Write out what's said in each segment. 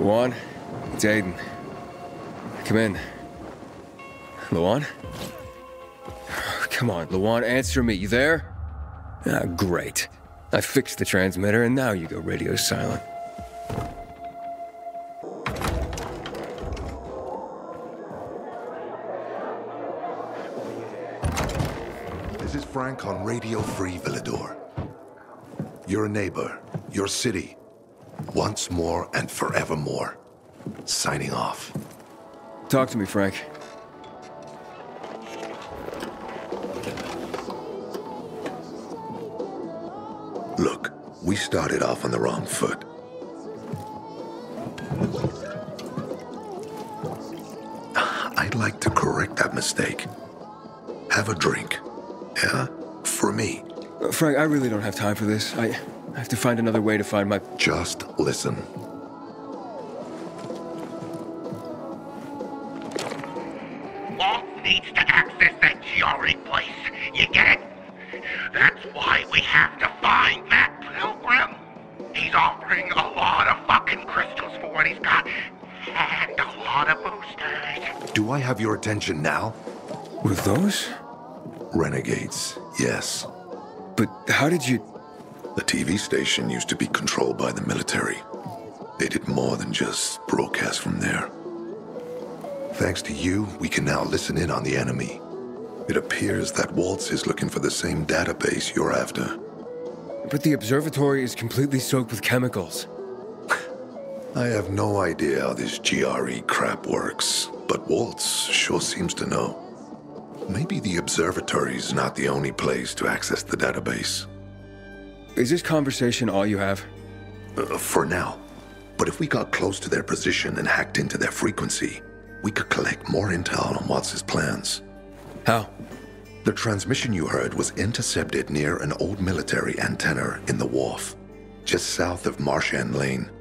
Luan, it's Aiden. Come in. Luan? Come on, Luan, answer me. You there? Ah, great. I fixed the transmitter, and now you go radio silent. This is Frank on Radio Free Villador. You're a neighbor, your city, once more and forevermore. Signing off. Talk to me, Frank. Look, we started off on the wrong foot. I'd like to correct that mistake. Have a drink. Yeah? For me. Frank, I really don't have time for this. I have to find another way to find my... Just listen. Walt needs to access that GRE place. You get it? That's why we have to find that pilgrim. He's offering a lot of fucking crystals for what he's got. And a lot of boosters. Do I have your attention now? With those? Renegades, yes. But how did you... The TV station used to be controlled by the military. They did more than just broadcast from there. Thanks to you, we can now listen in on the enemy. It appears that Waltz is looking for the same database you're after. But the observatory is completely soaked with chemicals. I have no idea how this GRE crap works, but Waltz sure seems to know. Maybe the observatory's not the only place to access the database. Is this conversation all you have? For now. But if we got close to their position and hacked into their frequency, we could collect more intel on Watts' plans. How? The transmission you heard was intercepted near an old military antenna in the wharf, just south of Marchand Lane.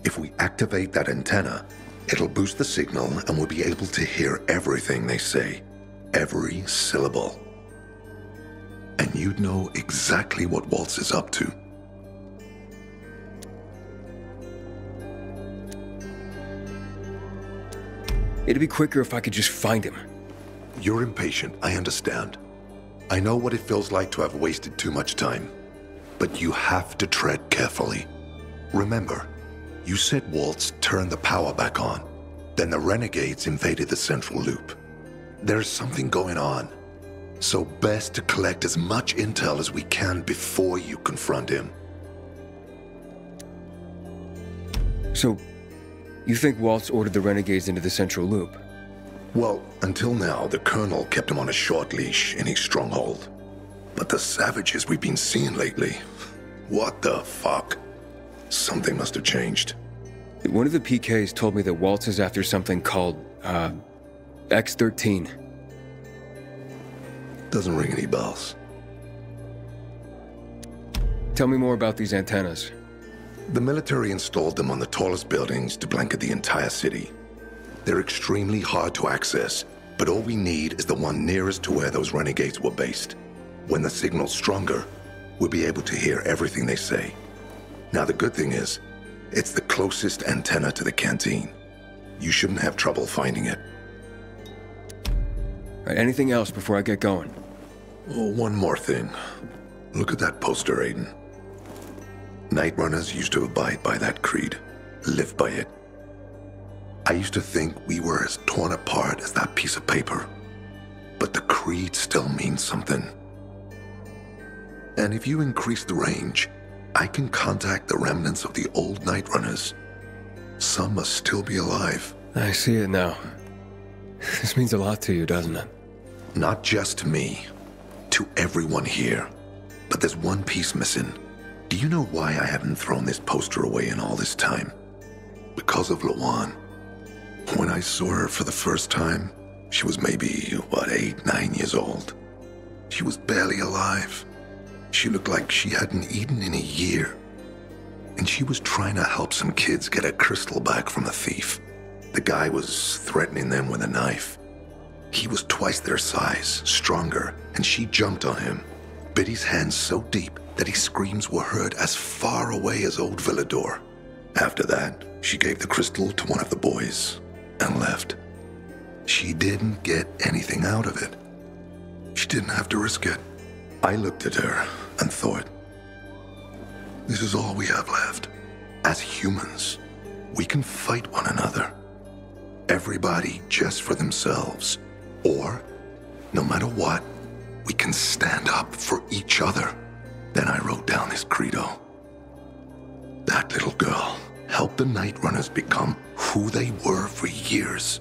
If we activate that antenna, it'll boost the signal and we'll be able to hear everything they say, every syllable. And you'd know exactly what Waltz is up to. It'd be quicker if I could just find him. You're impatient, I understand. I know what it feels like to have wasted too much time. But you have to tread carefully. Remember, you said Waltz turned the power back on. Then the renegades invaded the central loop. There's something going on. So best to collect as much intel as we can before you confront him. So, you think Waltz ordered the renegades into the central loop? Well, until now, the Colonel kept him on a short leash in his stronghold. But the savages we've been seeing lately, what the fuck? Something must have changed. One of the PKs told me that Waltz is after something called, X-13. Doesn't ring any bells. Tell me more about these antennas. The military installed them on the tallest buildings to blanket the entire city. They're extremely hard to access, but all we need is the one nearest to where those renegades were based. When the signal's stronger, we'll be able to hear everything they say. Now the good thing is, it's the closest antenna to the canteen. You shouldn't have trouble finding it. All right, anything else before I get going? Oh, one more thing. Look at that poster, Aiden. Night Runners used to abide by that creed, live by it. I used to think we were as torn apart as that piece of paper. But the creed still means something. And if you increase the range, I can contact the remnants of the old Night Runners. Some must still be alive. I see it now. This means a lot to you, doesn't it? Not just to me, to everyone here. But there's one piece missing. Do you know why I haven't thrown this poster away in all this time? Because of Luan. When I saw her for the first time, she was maybe, 8, 9 years old. She was barely alive. She looked like she hadn't eaten in a year. And she was trying to help some kids get a crystal back from a thief. The guy was threatening them with a knife. He was twice their size, stronger, and she jumped on him, bit his hand so deep that his screams were heard as far away as old Villador. After that, she gave the crystal to one of the boys and left. She didn't get anything out of it. She didn't have to risk it. I looked at her and thought, this is all we have left. As humans, we can fight one another. Everybody just for themselves. Or, no matter what, we can stand up for each other. Then I wrote down this credo. That little girl helped the Night Runners become who they were for years.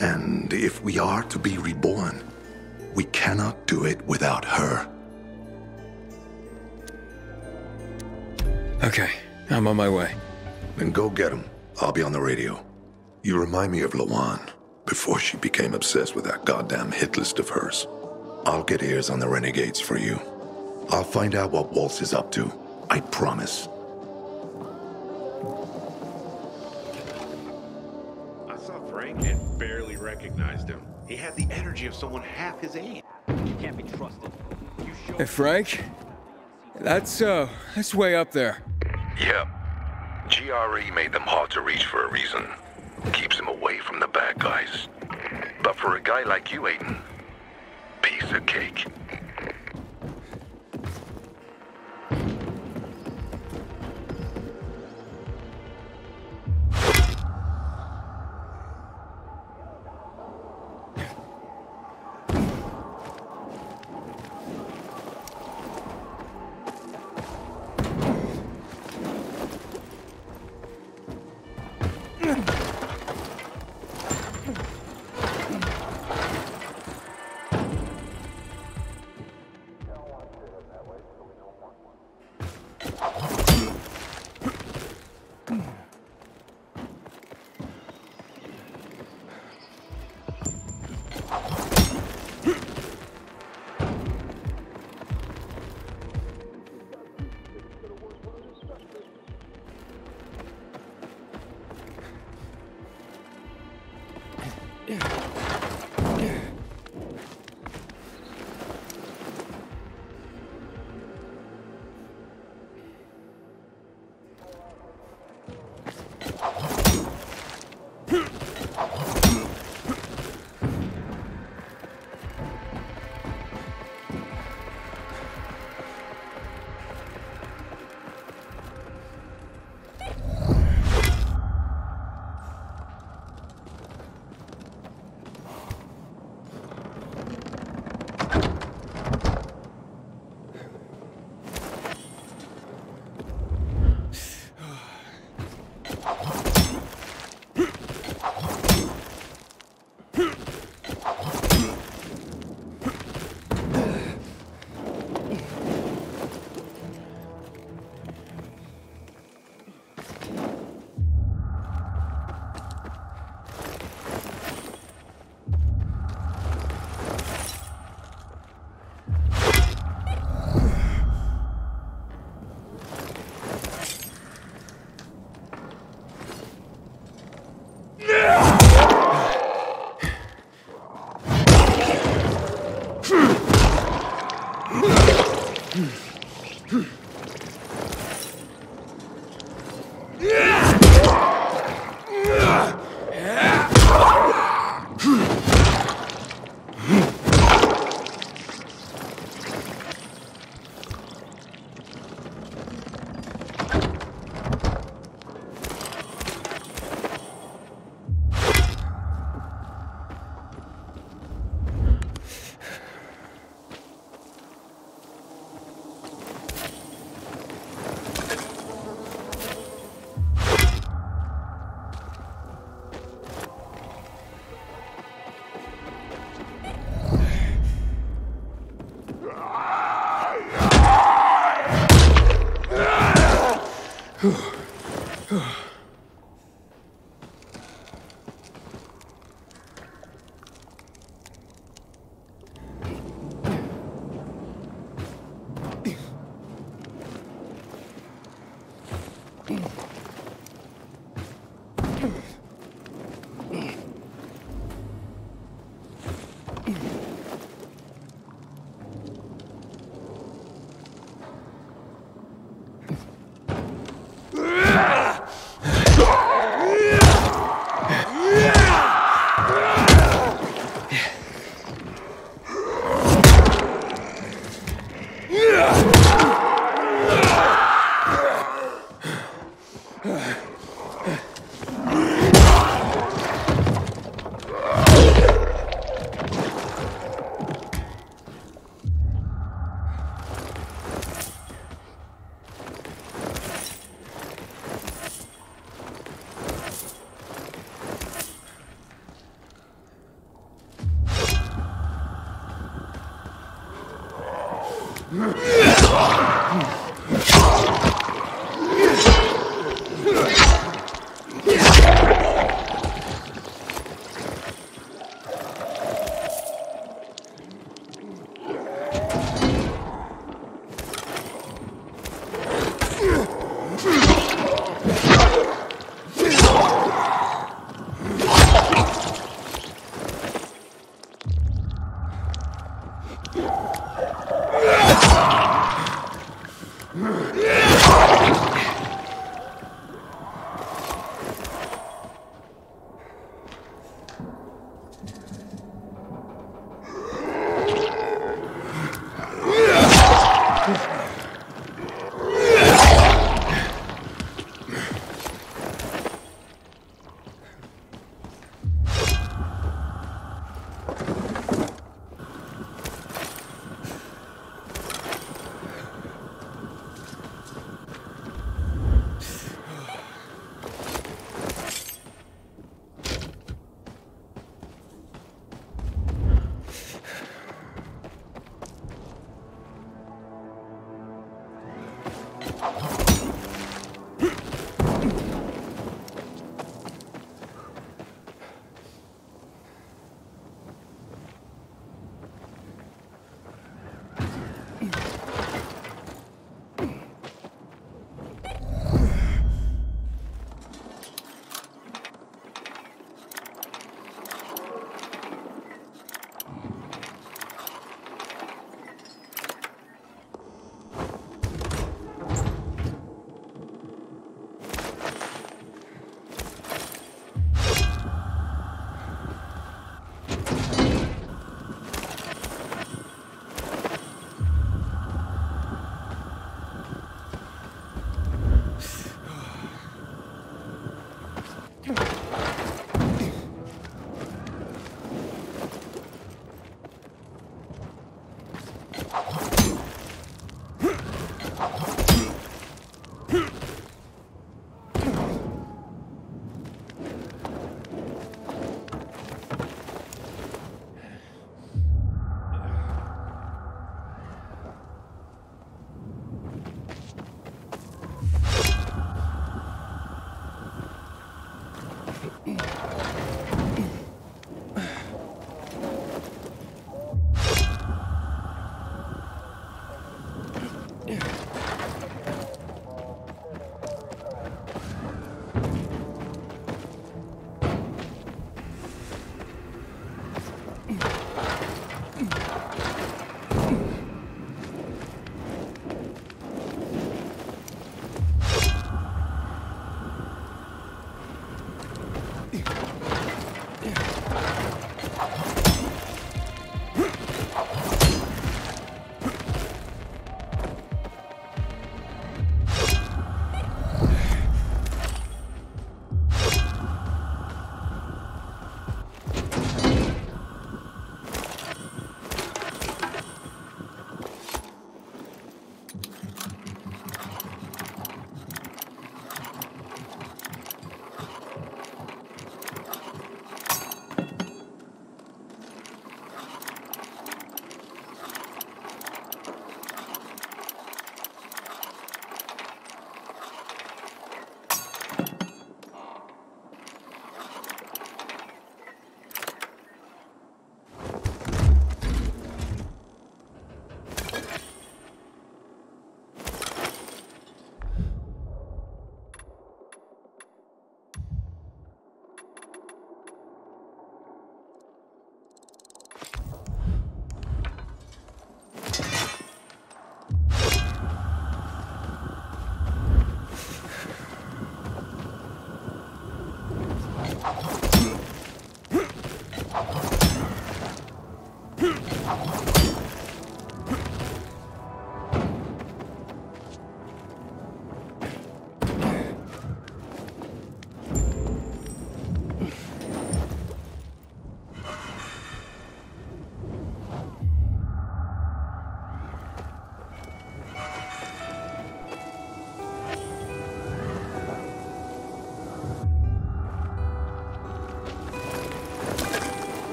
And if we are to be reborn, we cannot do it without her. Okay, I'm on my way. Then go get him. I'll be on the radio. You remind me of Lawan before she became obsessed with that goddamn hit list of hers. I'll get ears on the renegades for you. I'll find out what Waltz is up to. I promise. I saw Frank and barely recognized him. He had the energy of someone half his age. You can't be trusted. Hey, Frank? That's way up there. Yep. GRE made them hard to reach for a reason. Keeps them away from the bad guys. But for a guy like you, Aiden, piece of cake.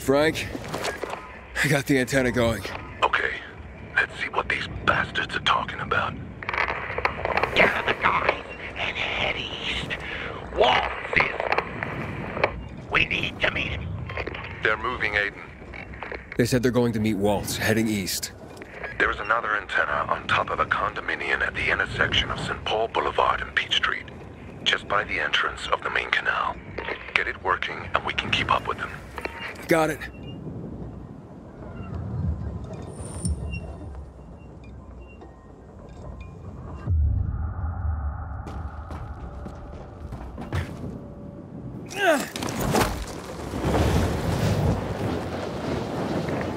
Frank, I got the antenna going. Okay, let's see what these bastards are talking about. Gather the guys and head east. Waltz is... We need to meet him. They're moving, Aiden. They said they're going to meet Waltz, heading east. There is another antenna on top of a condominium at the intersection of St. Paul Boulevard and Peach Street, just by the entrance of the main canal. Get it working and we can keep up with them. Got it.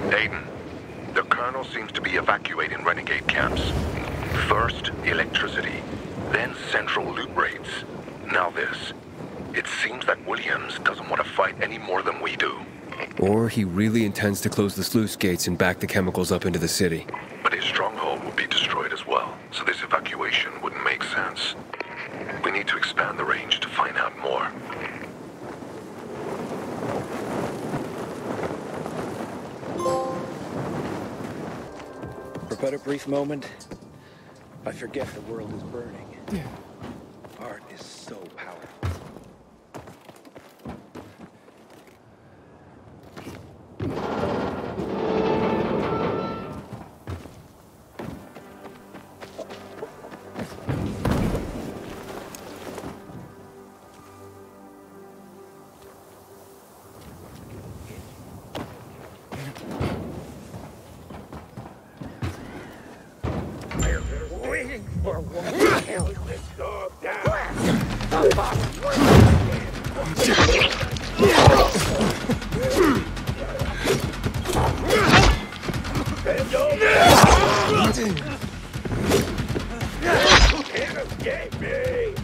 Aiden, the Colonel seems to be evacuating renegade camps. First, electricity, then central loot raids. Now this. It seems that Williams doesn't want to fight any more than we do. Or he really intends to close the sluice gates and back the chemicals up into the city. But his stronghold will be destroyed as well, so this evacuation wouldn't make sense. We need to expand the range to find out more. For but a brief moment, I forget the world is burning. Art is so powerful. Waiting for one. Kill this dog down. Can't escape me.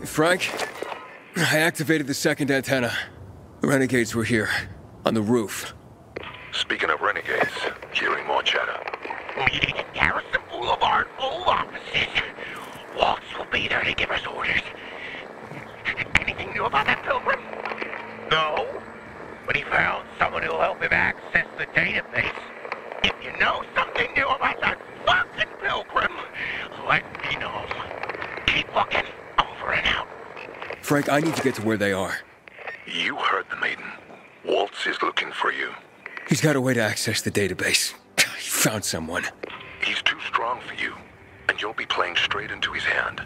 Frank, I activated the second antenna. The renegades were here, on the roof. Speaking of renegades, hearing more chatter. Meeting at Garrison Boulevard, old offices. Waltz will be there to give us orders. Anything new about that pilgrim? No, but he found someone who'll help him access the database. If you know something new about that fucking pilgrim, let me know. Keep looking. Over and out. Frank, I need to get to where they are. You heard the maiden. Waltz is looking for you. He's got a way to access the database. He found someone. He's too strong for you, and you'll be playing straight into his hand.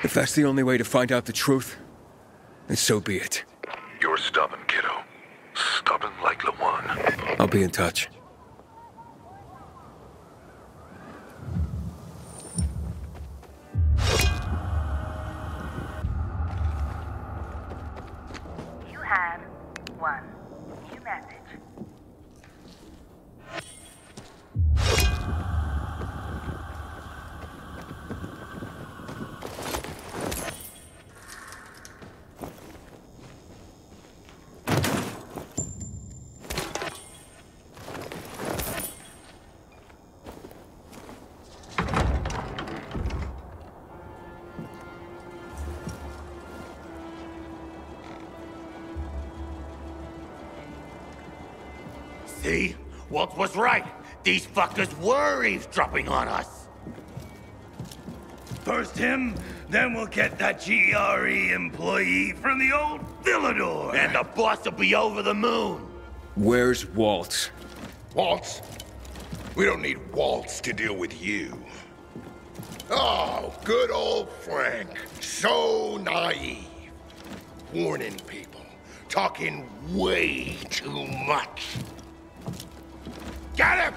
If that's the only way to find out the truth, then so be it. You're stubborn, kiddo. Stubborn like Lawan. I'll be in touch. You have one new message. See? Walt was right. These fuckers were eavesdropping on us. First him, then we'll get that GRE employee from the old Villador. And the boss will be over the moon. Where's Walt? Waltz? We don't need Waltz to deal with you. Oh, good old Frank. So naive. Warning people. Talking way too much. Get him!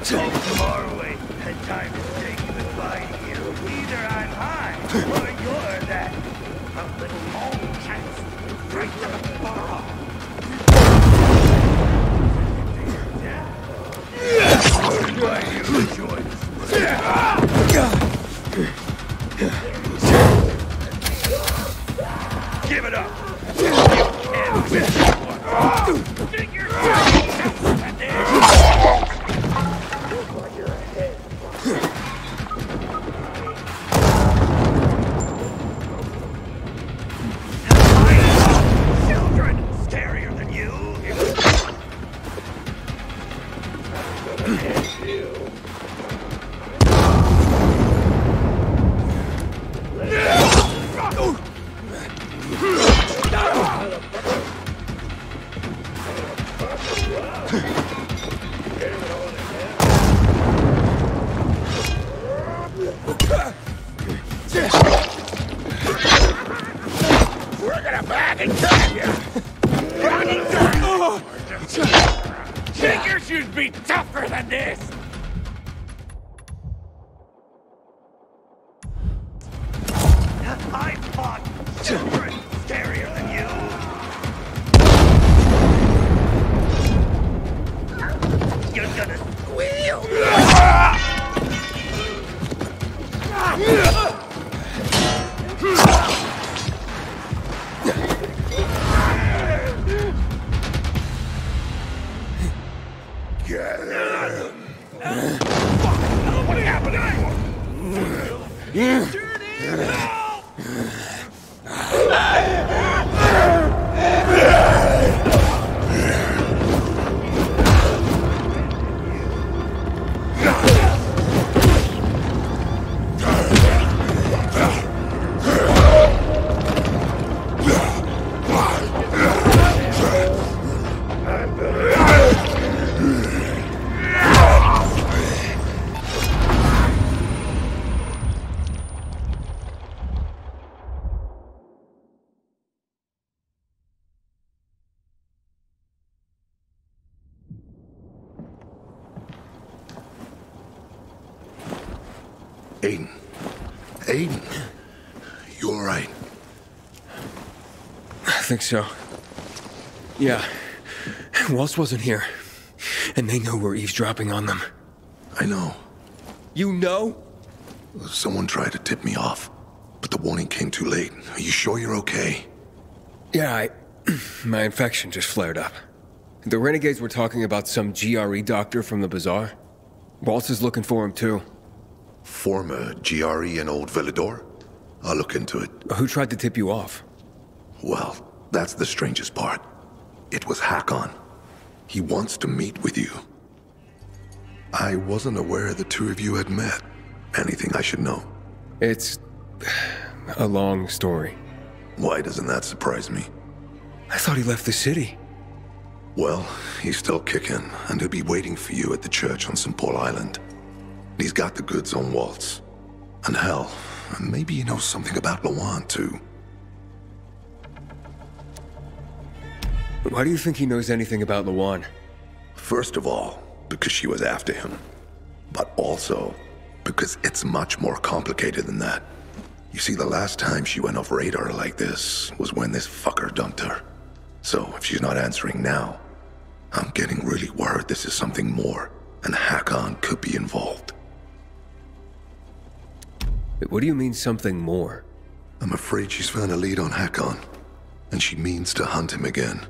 Take tomorrow away, and time to say goodbye to you. Either I'm high, or you're that. A little more chance. Right to the borough. By your choice. Give it up. You can't win this one. Figure it out. Children, scarier than you. We're gonna bag and kill you! Figures you'd be tougher than this. I fought children scarier than you. You're gonna squeal. What happened anymore? Aiden. Aiden. You all right? I think so. Yeah. Waltz wasn't here. And they know we're eavesdropping on them. I know. You know? Someone tried to tip me off, but the warning came too late. Are you sure you're okay? Yeah, my infection just flared up. The renegades were talking about some GRE doctor from the bazaar. Waltz is looking for him too. Former GRE and Old Villador? I'll look into it. Who tried to tip you off? Well, that's the strangest part. It was Hakon. He wants to meet with you. I wasn't aware the two of you had met. Anything I should know? It's a long story. Why doesn't that surprise me? I thought he left the city. Well, he's still kicking, and he'll be waiting for you at the church on St. Paul Island. He's got the goods on Waltz. And hell, maybe he knows something about Lawan, too. Why do you think he knows anything about Lawan? First of all, because she was after him. But also, because it's much more complicated than that. You see, the last time she went off radar like this was when this fucker dumped her. So, if she's not answering now, I'm getting really worried this is something more, and Hakon could be involved. What do you mean, something more? I'm afraid she's found a lead on Hakon, and she means to hunt him again.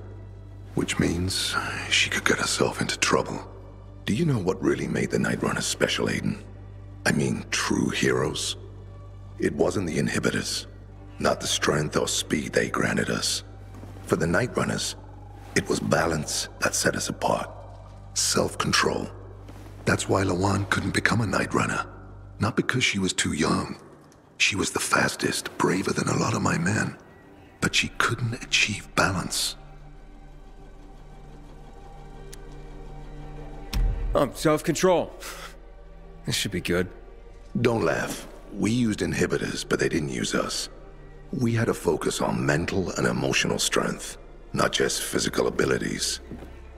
Which means she could get herself into trouble. Do you know what really made the Night Runners special, Aiden? I mean, true heroes? It wasn't the inhibitors, not the strength or speed they granted us. For the Night Runners, it was balance that set us apart. Self-control. That's why Lawan couldn't become a Night Runner. Not because she was too young. She was the fastest, braver than a lot of my men. But she couldn't achieve balance. Self-control. This should be good. Don't laugh. We used inhibitors, but they didn't use us. We had to focus on mental and emotional strength, not just physical abilities.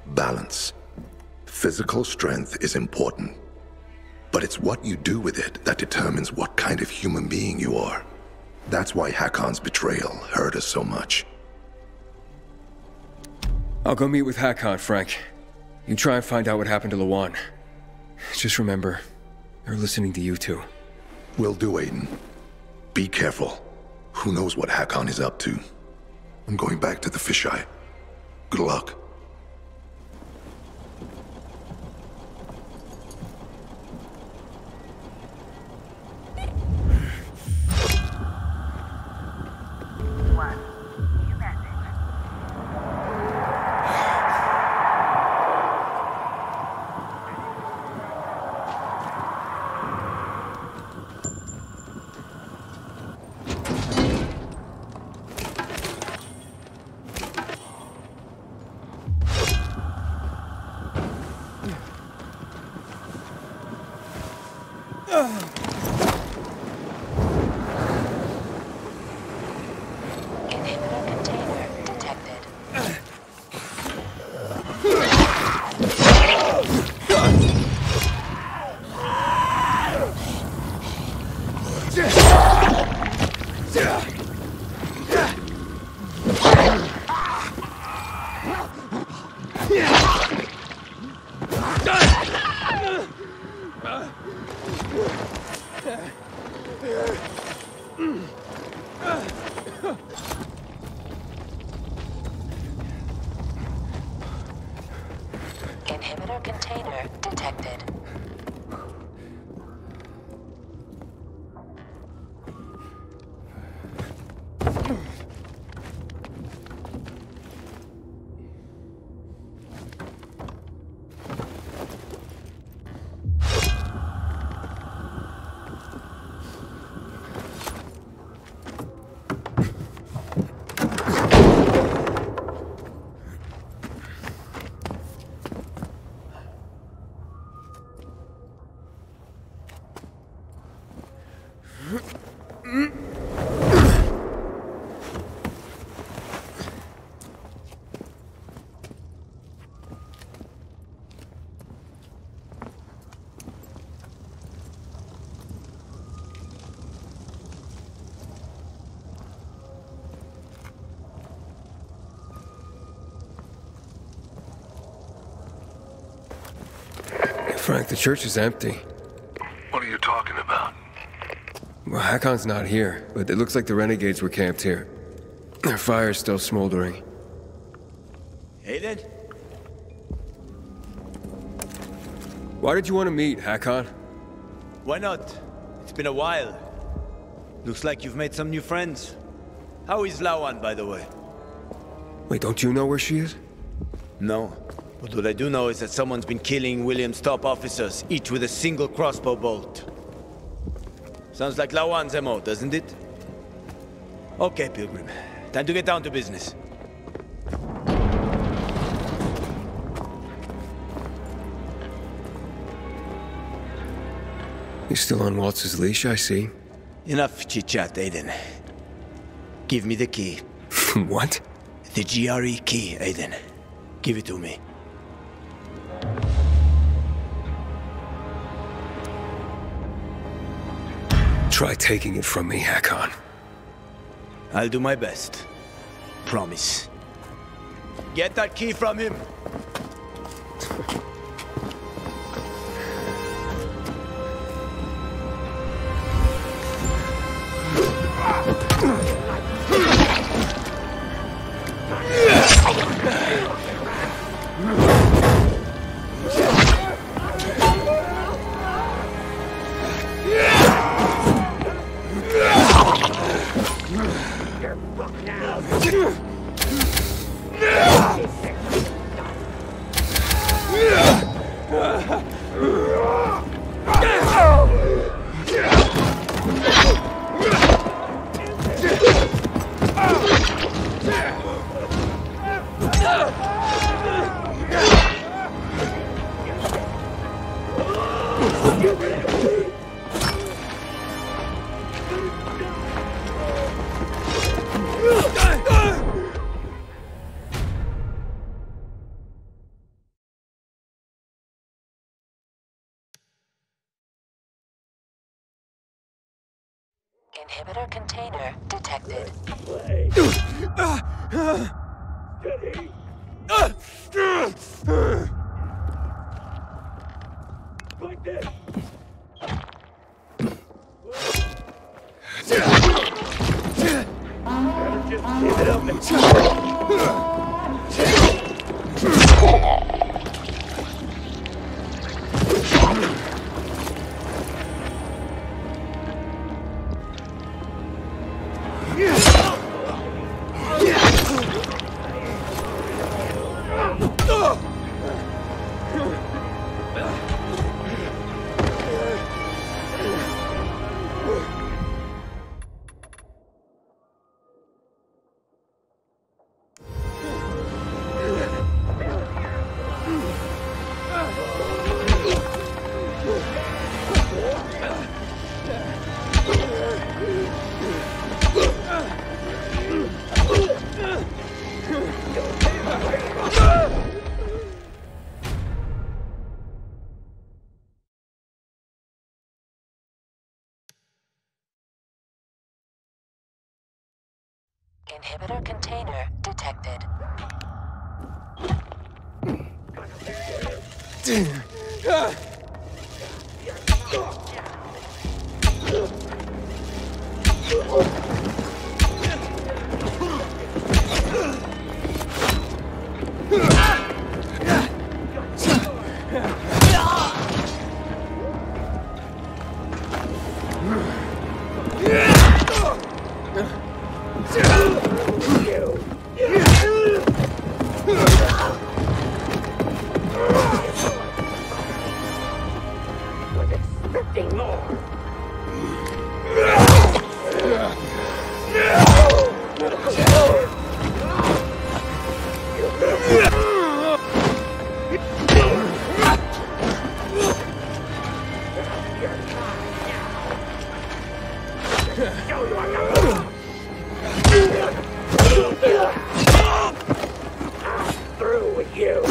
Balance. Physical strength is important, but it's what you do with it that determines what kind of human being you are. That's why Hakon's betrayal hurt us so much. I'll go meet with Hakon, Frank. You try and find out what happened to Lawan. Just remember, they're listening to you two. Will do, Aiden. Be careful. Who knows what Hakon is up to? I'm going back to the fisheye. Good luck. One. New message. Inhibitor container detected. Inhibitor container detected. Frank, the church is empty. What are you talking about? Well, Hakon's not here, but it looks like the renegades were camped here. Their fire's still smoldering. Aiden? Why did you want to meet, Hakon? Why not? It's been a while. Looks like you've made some new friends. How is Lawan, by the way? Wait, don't you know where she is? No. But what I do know is that someone's been killing William's top officers, each with a single crossbow bolt. Sounds like Lawan's MO, doesn't it? Okay, Pilgrim. Time to get down to business. You're still on Waltz's leash, I see. Enough chit-chat, Aiden. Give me the key. What? The GRE key, Aiden. Give it to me. Try taking it from me, Hakon. I'll do my best. Promise. Get that key from him! Inhibitor container detected. Like this. Better just give it up and... Inhibitor container detected. Through with you.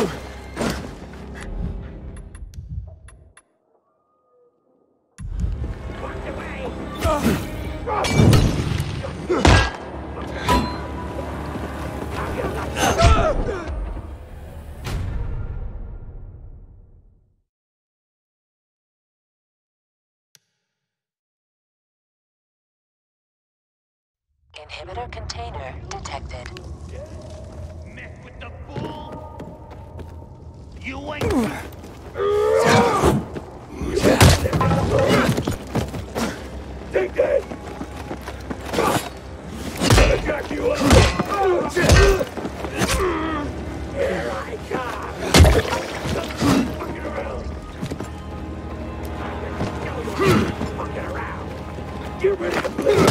Inhibitor container detected. Mess with the fool. You ain't. Take that. Gonna jack you up. Here I come. Get ready to bleed.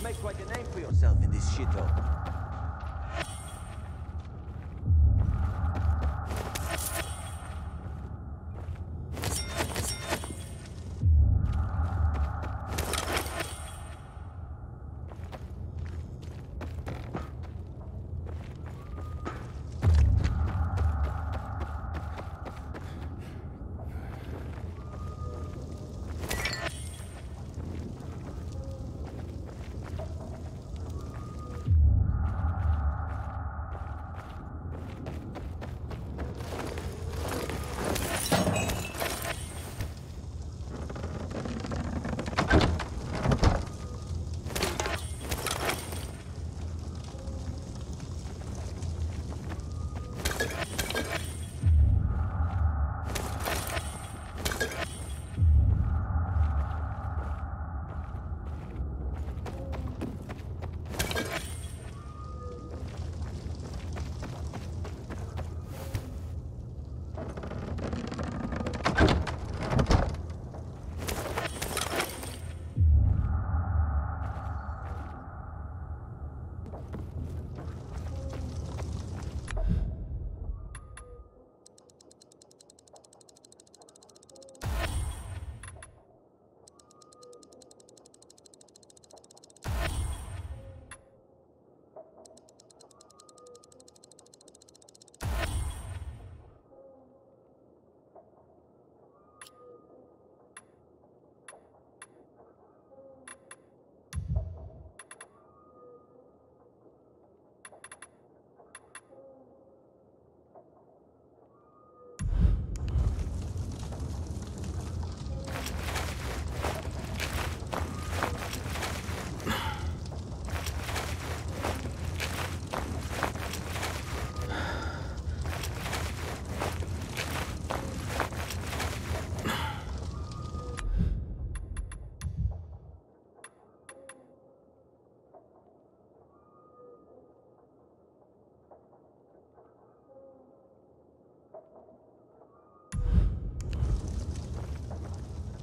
Make quite a name for yourself in this shithole.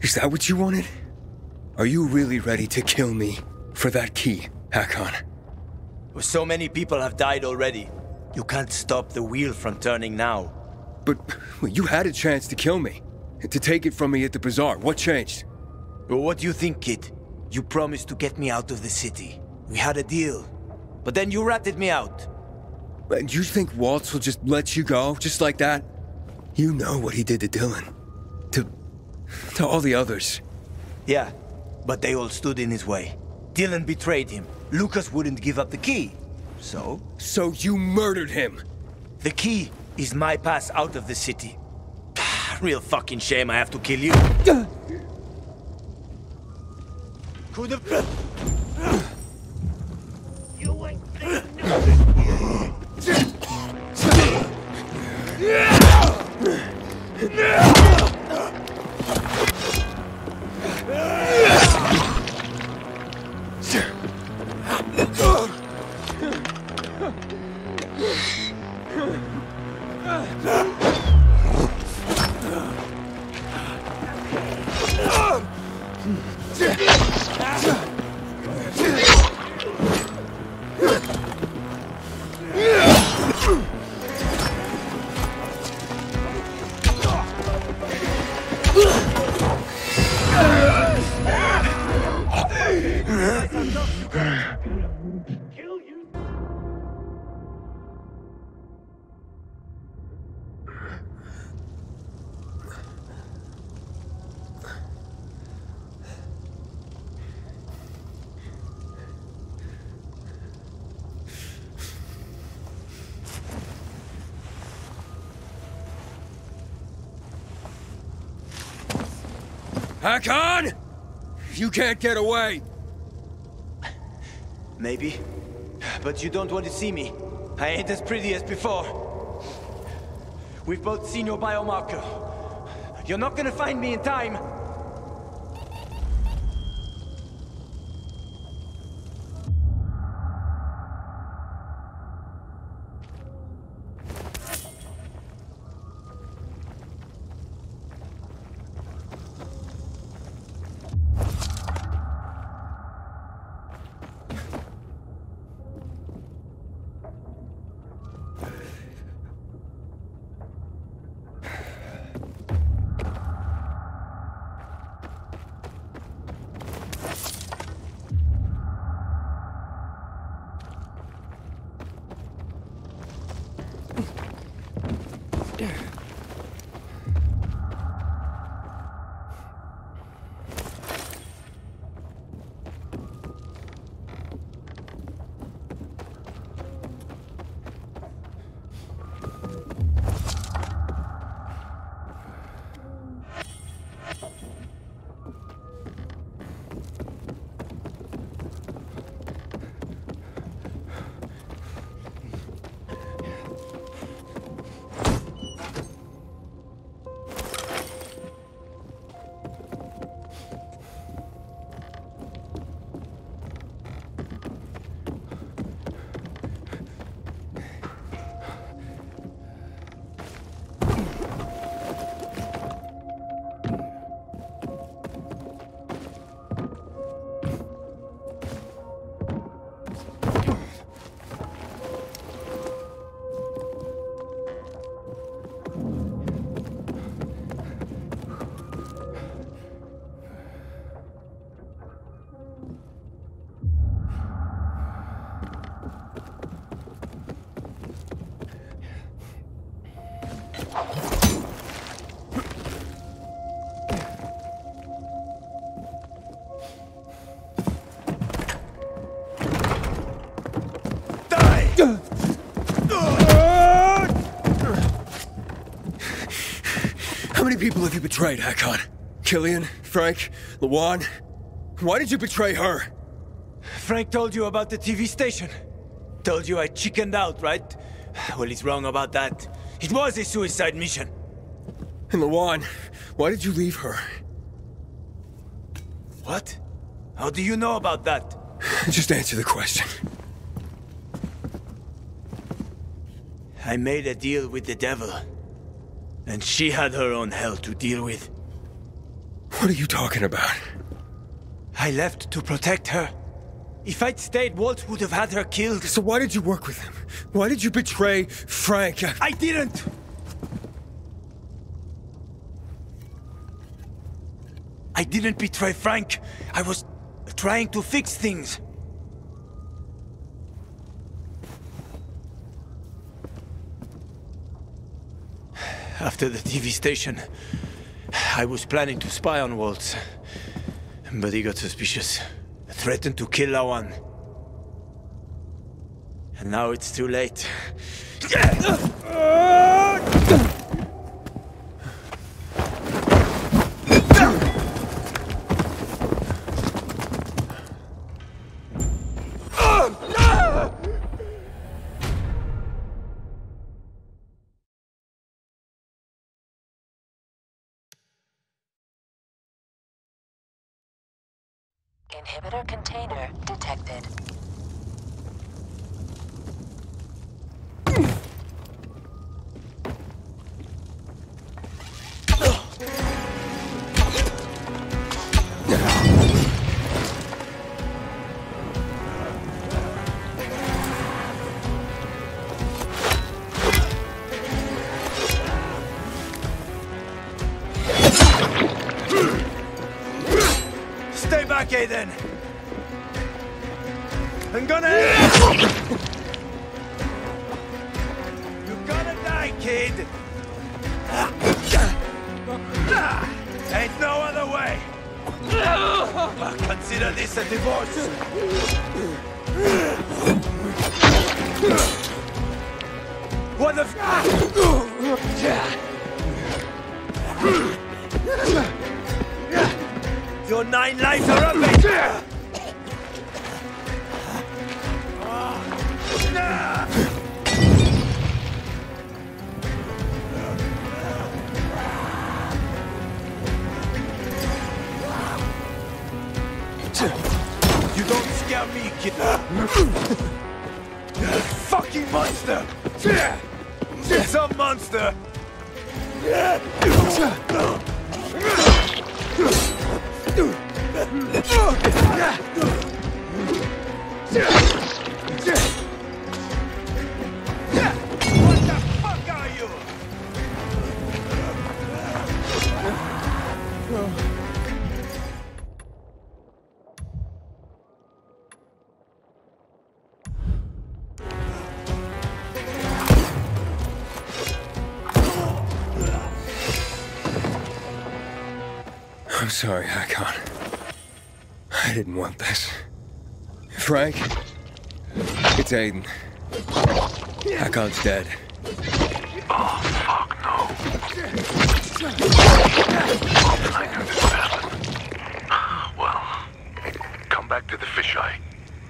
Is that what you wanted? Are you really ready to kill me for that key, Hakon? Well, so many people have died already. You can't stop the wheel from turning now. But well, you had a chance to kill me. To take it from me at the bazaar. What changed? Well, what do you think, kid? You promised to get me out of the city. We had a deal. But then you ratted me out. And you think Waltz will just let you go, just like that? You know what he did to Dylan. To all the others. Yeah, but they all stood in his way. Dylan betrayed him. Lucas wouldn't give up the key. So? So you murdered him! The key is my pass out of the city. Real fucking shame I have to kill you. Could have... You ain't saying nothing. Hakon! You can't get away! Maybe. But you don't want to see me. I ain't as pretty as before. We've both seen your biomarker. You're not gonna find me in time. How many people have you betrayed, Hakon? Killian? Frank? Lawan? Why did you betray her? Frank told you about the TV station. Told you I chickened out, right? Well, he's wrong about that. It was a suicide mission. And Lawan, why did you leave her? What? How do you know about that? Just answer the question. I made a deal with the devil. And she had her own hell to deal with. What are you talking about? I left to protect her. If I'd stayed, Walt would have had her killed. So why did you work with him? Why did you betray Frank? I didn't! I didn't betray Frank. I was trying to fix things. After the TV station, I was planning to spy on Waltz. But he got suspicious. Threatened to kill Lawan. And now it's too late. Inhibitor container detected. Stay back, Aiden! I'm gonna... You're gonna die, kid! Ain't no other way! Consider this a divorce! What the f... Nine lives are up it! You don't scare me, kid. Fucking monster! It's a monster! What the fuck are you? I'm sorry, Hakon. I didn't want this. Frank? It's Aiden. Hakon's dead. Oh, fuck no. I knew this would happen. Well, come back to the fisheye.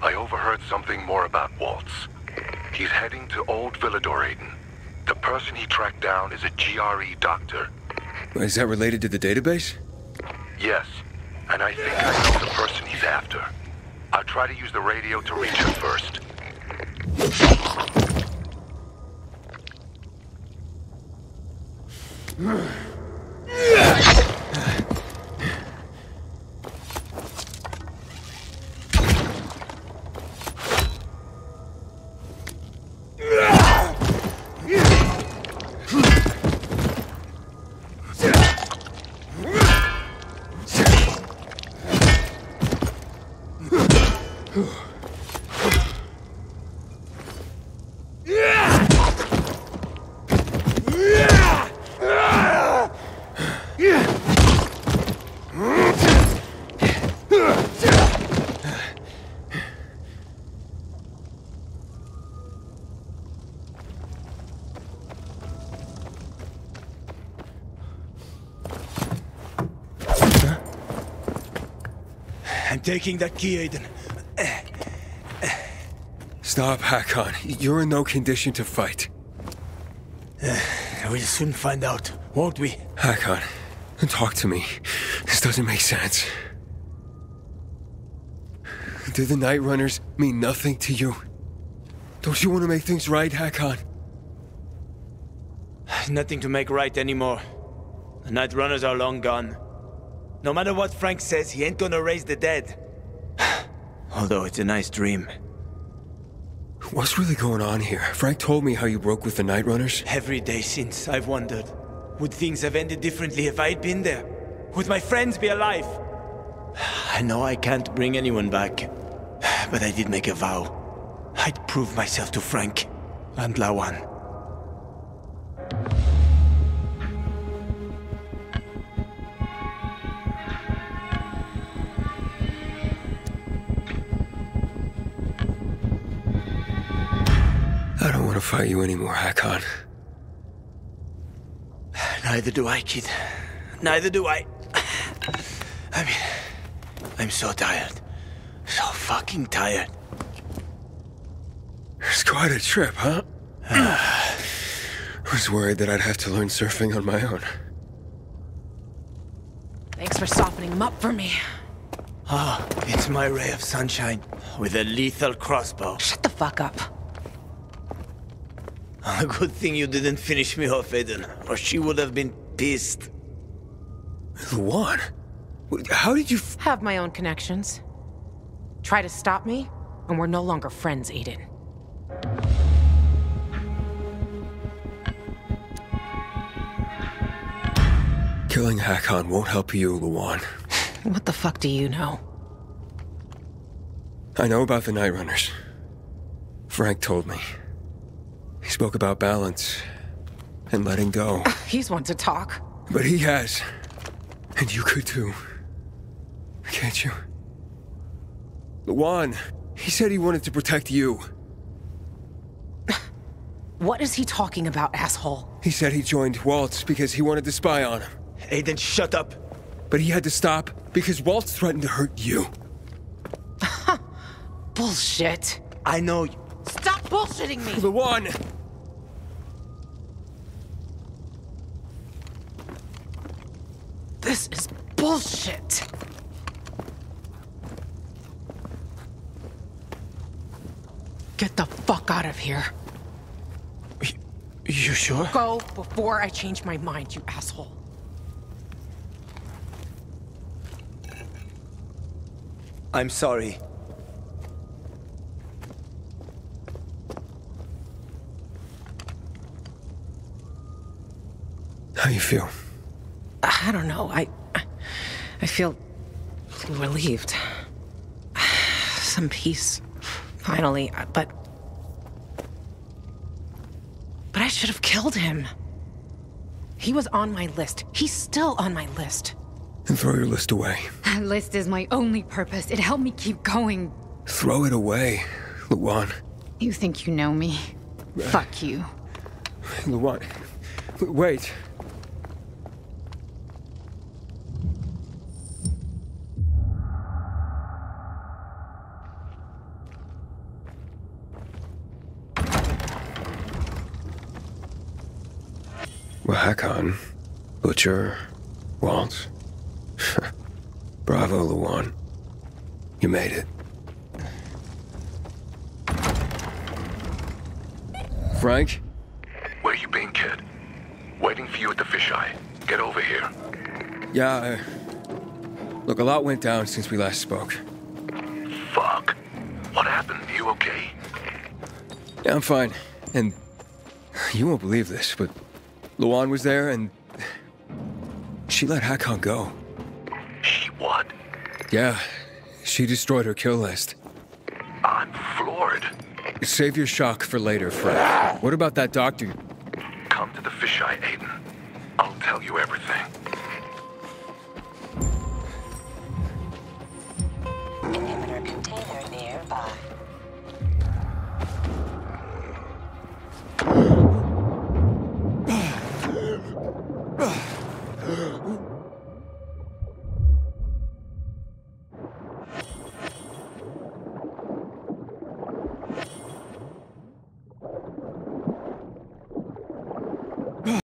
I overheard something more about Waltz. He's heading to Old Villador, Aiden. The person he tracked down is a GRE doctor. Is that related to the database? Yes, and I think I know the person he's after. I'll try to use the radio to reach him first. I'm taking that key, Aiden. Stop, Hakon. You're in no condition to fight. We'll soon find out, won't we? Hakon, talk to me. This doesn't make sense. Do the Night Runners mean nothing to you? Don't you want to make things right, Hakon? Nothing to make right anymore. The Night Runners are long gone. No matter what Frank says, he ain't gonna raise the dead. Although it's a nice dream. What's really going on here? Frank told me how you broke with the Night Runners. Every day since, I've wondered, would things have ended differently if I'd been there? Would my friends be alive? I know I can't bring anyone back, but I did make a vow. I'd prove myself to Frank and Lawan. I don't want to fight you anymore, Hakon. Neither do I, kid. Neither do I. I mean, I'm so tired. So fucking tired. It's quite a trip, huh? I was worried that I'd have to learn surfing on my own. Thanks for softening him up for me. Ah, it's my ray of sunshine with a lethal crossbow. Shut the fuck up. A good thing you didn't finish me off, Aiden, or she would have been pissed. Luan? How did you Have my own connections. Try to stop me, and we're no longer friends, Aiden. Killing Hakon won't help you, Luan. What the fuck do you know? I know about the Night Runners. Frank told me. He spoke about balance and letting go. He's one to talk. But he has. And you could too. Can't you? Luan, he said he wanted to protect you. What is he talking about, asshole? He said he joined Waltz because he wanted to spy on him. Aiden, shut up. But he had to stop because Waltz threatened to hurt you. Bullshit. I know you. Stop bullshitting me! Lawan! This is bullshit. Get the fuck out of here. You sure? Go before I change my mind, you asshole. I'm sorry. How you feel? I don't know. I feel relieved. Some peace. Finally, but I should have killed him. He was on my list. He's still on my list. Then throw your list away. That list is my only purpose. It helped me keep going. Throw it away, Lawan. You think you know me? Fuck you. Lawan, wait. Well, Hakon, Butcher, Waltz. Bravo, Lawan. You made it. Frank? Where you been, kid? Waiting for you at the fisheye. Get over here. Yeah, look, a lot went down since we last spoke. Fuck. What happened? You okay? Yeah, I'm fine. And you won't believe this, but Lawan was there and she let Hakon go. She what? Yeah, she destroyed her kill list. I'm floored. Save your shock for later, Frank. What about that doctor? Come to the fisheye, Aiden. I'll tell you everything.